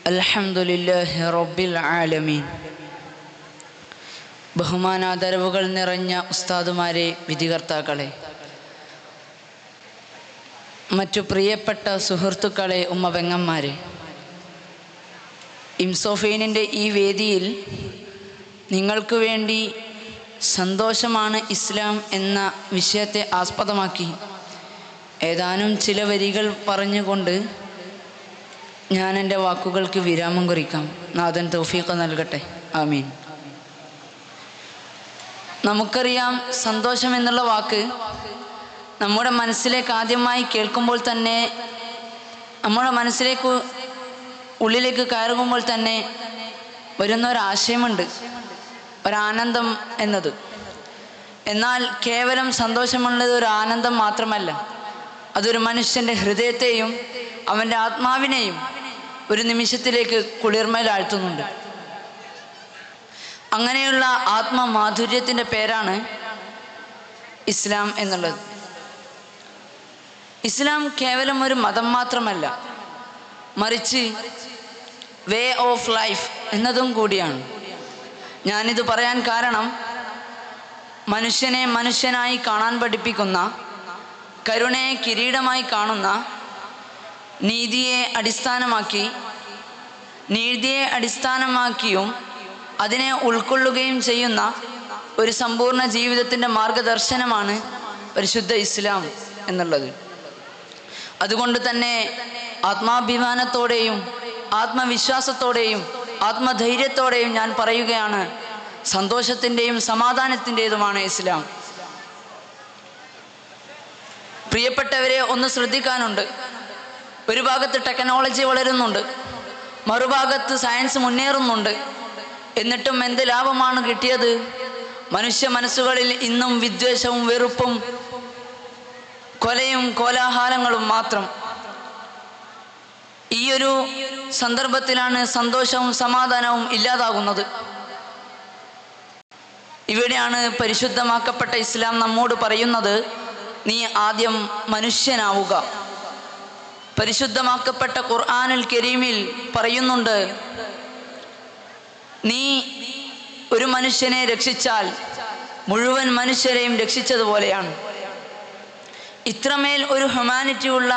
അൽഹംദുലില്ലാഹി റബ്ബിൽ ആലമീൻ. ബഹുമാനാദരവുകൾ നിറഞ്ഞ ഉസ്താദുമാരെ, വിധികർത്താക്കളെ, മറ്റു പ്രിയപ്പെട്ട സുഹൃത്തുക്കളെ, ഉമ്മപെങ്ങന്മാരെ, ഇംസോഫീനിൻ്റെ ഈ വേദിയിൽ നിങ്ങൾക്ക് വേണ്ടി സന്തോഷമാണ് ഇസ്ലാം എന്ന വിഷയത്തെ ആസ്പദമാക്കി ഏതാനും ചില വരികൾ പറഞ്ഞുകൊണ്ട് ഞാൻ എൻ്റെ വാക്കുകൾക്ക് വിരാമം കുറിക്കാം. നാഥൻ തൗഫീഖ് നൽകട്ടെ. ആമീൻ. നമുക്കറിയാം, സന്തോഷം എന്നുള്ള വാക്ക് നമ്മുടെ മനസ്സിലേക്ക് ആദ്യമായി കേൾക്കുമ്പോൾ തന്നെ, നമ്മുടെ മനസ്സിലേക്ക് ഉള്ളിലേക്ക് കയറുമ്പോൾ തന്നെ വരുന്ന ഒരാശയമുണ്ട്, ഒരാനന്ദം എന്നത്. എന്നാൽ കേവലം സന്തോഷമുള്ളത് ഒരു ആനന്ദം മാത്രമല്ല, അതൊരു മനുഷ്യൻ്റെ ഹൃദയത്തെയും അവൻ്റെ ആത്മാവിനെയും ഒരു നിമിഷത്തിലേക്ക് കുളിർമയിലാഴ്ത്തുന്നുണ്ട്. അങ്ങനെയുള്ള ആത്മമാധുര്യത്തിൻ്റെ പേരാണ് ഇസ്ലാം എന്നുള്ളത്. ഇസ്ലാം കേവലം ഒരു മതം മാത്രമല്ല, മറിച്ച് വേ ഓഫ് ലൈഫ് എന്നതും കൂടിയാണ്. ഞാനിത് പറയാൻ കാരണം, മനുഷ്യനെ മനുഷ്യനായി കാണാൻ പഠിപ്പിക്കുന്ന, കരുണയെ കിരീടമായി കാണുന്ന, നീതിയെ അടിസ്ഥാനമാക്കിയും അതിനെ ഉൾക്കൊള്ളുകയും ചെയ്യുന്ന ഒരു സമ്പൂർണ്ണ ജീവിതത്തിൻ്റെ മാർഗദർശനമാണ് പരിശുദ്ധ ഇസ്ലാം എന്നുള്ളത്. അതുകൊണ്ട് തന്നെ ആത്മാഭിമാനത്തോടെയും ആത്മവിശ്വാസത്തോടെയും ആത്മധൈര്യത്തോടെയും ഞാൻ പറയുകയാണ്, സന്തോഷത്തിൻ്റെയും സമാധാനത്തിൻ്റെതുമാണ് ഇസ്ലാം. പ്രിയപ്പെട്ടവരെ, ഒന്ന് ശ്രദ്ധിക്കാനുണ്ട്. ഒരു ഭാഗത്ത് ടെക്നോളജി വളരുന്നുണ്ട്, മറുഭാഗത്ത് സയൻസ് മുന്നേറുന്നുണ്ട്. എന്നിട്ടും എന്ത് ലാഭമാണ് കിട്ടിയത്? മനുഷ്യ മനസ്സുകളിൽ ഇന്നും വിദ്വേഷവും വെറുപ്പും കൊലയും കോലാഹലങ്ങളും മാത്രം. ഈ ഒരു സന്ദർഭത്തിലാണ് സന്തോഷവും സമാധാനവും ഇല്ലാതാകുന്നത്. ഇവിടെയാണ് പരിശുദ്ധമാക്കപ്പെട്ട ഇസ്ലാം നമ്മോട് പറയുന്നത്, നീ ആദ്യം മനുഷ്യനാവുക. പരിശുദ്ധമാക്കപ്പെട്ട ഖുർആനുൽ കരീമിൽ പറയുന്നുണ്ട്, നീ ഒരു മനുഷ്യനെ രക്ഷിച്ചാൽ മുഴുവൻ മനുഷ്യരെയും രക്ഷിച്ചതുപോലെയാണ്. ഇത്രമേൽ ഒരു ഹ്യൂമാനിറ്റി ഉള്ള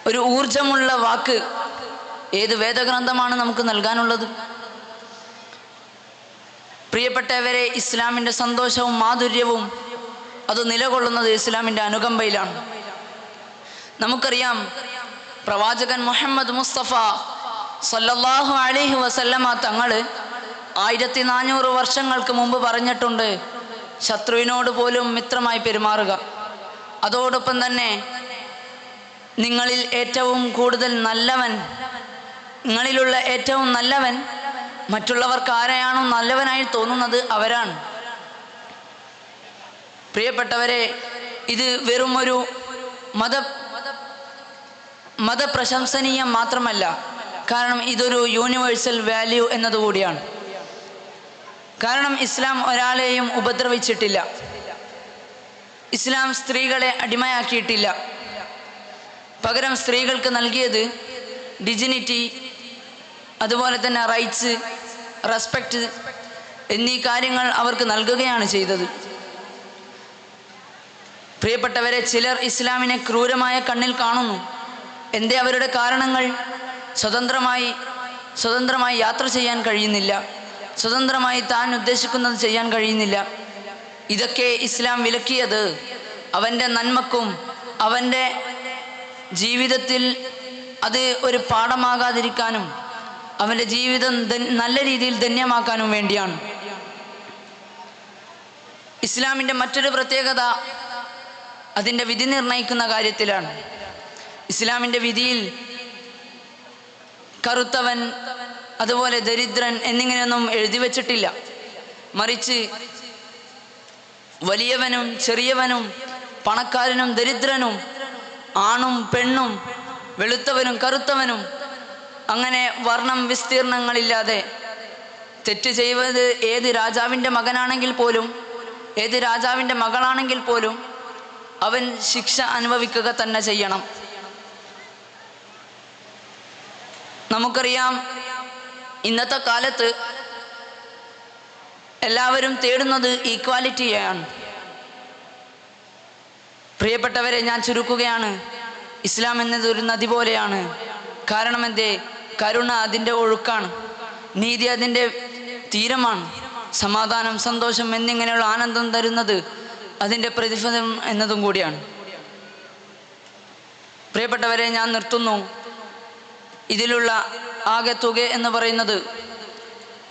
ഒരു ഊർജമുള്ള വാക്ക് ഏത് വേദഗ്രന്ഥമാണ് നമുക്ക് നൽകാനുള്ളത്? പ്രിയപ്പെട്ടവരെ, ഇസ്ലാമിൻ്റെ സന്തോഷവും മാധുര്യവും അത് നിലകൊള്ളുന്നത് ഇസ്ലാമിൻ്റെ അനുകമ്പയിലാണ്. നമുക്കറിയാം, പ്രവാചകൻ മുഹമ്മദ് മുസ്തഫ സല്ലല്ലാഹു അലൈഹി വസല്ലമ തങ്ങൾ 1400 വർഷങ്ങൾക്ക് മുമ്പ് പറഞ്ഞിട്ടുണ്ട്, ശത്രുവിനോട് പോലും മിത്രമായി പെരുമാറുക. അതോടൊപ്പം തന്നെ നിങ്ങളിലുള്ള ഏറ്റവും നല്ലവൻ മറ്റുള്ളവർക്ക് ആരെയാണോ നല്ലവനായി തോന്നുന്നത് അവരാണ്. പ്രിയപ്പെട്ടവരെ, ഇത് വെറും ഒരു മതപ്രശംസനീയം മാത്രമല്ല, കാരണം ഇതൊരു യൂണിവേഴ്സൽ വാല്യൂ എന്നതുകൂടിയാണ്. കാരണം ഇസ്ലാം ഒരാളെയും ഉപദ്രവിച്ചിട്ടില്ല, ഇസ്ലാം സ്ത്രീകളെ അടിമയാക്കിയിട്ടില്ല. പകരം സ്ത്രീകൾക്ക് നൽകിയത് ഡിഗ്നിറ്റി, അതുപോലെ തന്നെ റൈറ്റ്സ്, റെസ്പെക്റ്റ് എന്നീ കാര്യങ്ങൾ അവർക്ക് നൽകുകയാണ് ചെയ്തത്. പ്രിയപ്പെട്ടവരെ, ചിലർ ഇസ്ലാമിനെ ക്രൂരമായ കണ്ണിൽ കാണുന്നു. എന്തേ? അവരുടെ കാരണങ്ങൾ, സ്വതന്ത്രമായി യാത്ര ചെയ്യാൻ കഴിയുന്നില്ല, സ്വതന്ത്രമായി താൻ ഉദ്ദേശിക്കുന്നത് ചെയ്യാൻ കഴിയുന്നില്ല. ഇതൊക്കെ ഇസ്ലാം വിലക്കിയത് അവൻ്റെ നന്മക്കും അവൻ്റെ ജീവിതത്തിൽ അത് ഒരു പാഠമാകാതിരിക്കാനും അവൻ്റെ ജീവിതം നല്ല രീതിയിൽ ധന്യമാക്കാനും വേണ്ടിയാണ്. ഇസ്ലാമിൻ്റെ മറ്റൊരു പ്രത്യേകത അതിൻ്റെ വിധി നിർണയിക്കുന്ന കാര്യത്തിലാണ്. ഇസ്ലാമിൻ്റെ വിധിയിൽ കറുത്തവൻ, അതുപോലെ ദരിദ്രൻ എന്നിങ്ങനെയൊന്നും എഴുതി വച്ചിട്ടില്ല. മറിച്ച് വലിയവനും ചെറിയവനും, പണക്കാരനും ദരിദ്രനും, ആണും പെണ്ണും, വെളുത്തവനും കറുത്തവനും, അങ്ങനെ വർണ്ണം വിസ്തീർണങ്ങളില്ലാതെ തെറ്റ് ചെയ്തത് ഏത് രാജാവിൻ്റെ മകനാണെങ്കിൽ പോലും, ഏത് രാജാവിൻ്റെ മകളാണെങ്കിൽ പോലും അവൻ ശിക്ഷ അനുഭവിക്കുക തന്നെ ചെയ്യണം. നമുക്കറിയാം, ഇന്നത്തെ കാലത്ത് എല്ലാവരും തേടുന്നത് ഈക്വാലിറ്റിയാണ്. പ്രിയപ്പെട്ടവരെ, ഞാൻ ചുരുക്കുകയാണ്. ഇസ്ലാം എന്നത് ഒരു നദി പോലെയാണ്. കാരണം എന്തേ? കരുണ അതിൻ്റെ ഒഴുക്കാണ്, നീതി അതിൻ്റെ തീരമാണ്, സമാധാനം, സന്തോഷം എന്നിങ്ങനെയുള്ള ആനന്ദം തരുന്നത് അതിൻ്റെ പ്രതിഫലം എന്നതും കൂടിയാണ്. പ്രിയപ്പെട്ടവരെ, ഞാൻ നിർത്തുന്നു. ഇതിലുള്ള ആകെ തുക എന്ന് പറയുന്നത്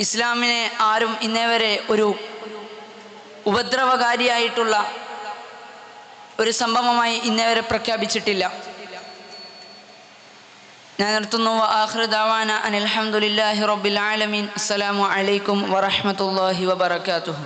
ഇസ്ലാമിനെ ആരും ഇന്നേ വരെ ഒരു ഉപദ്രവകാരിയായിട്ടുള്ള ഒരു സംഭവമായി ഇന്നേ വരെ പ്രഖ്യാപിച്ചിട്ടില്ല. ഞാൻ നിർത്തുന്നു. ആഖിറു ദഅവാന അനിൽ ഹംദുലില്ലാഹി റബ്ബിൽ ആലമീൻ. അസ്സലാമു അലൈക്കും വറഹ്മത്തുള്ളാഹി വബറകാതുഹു.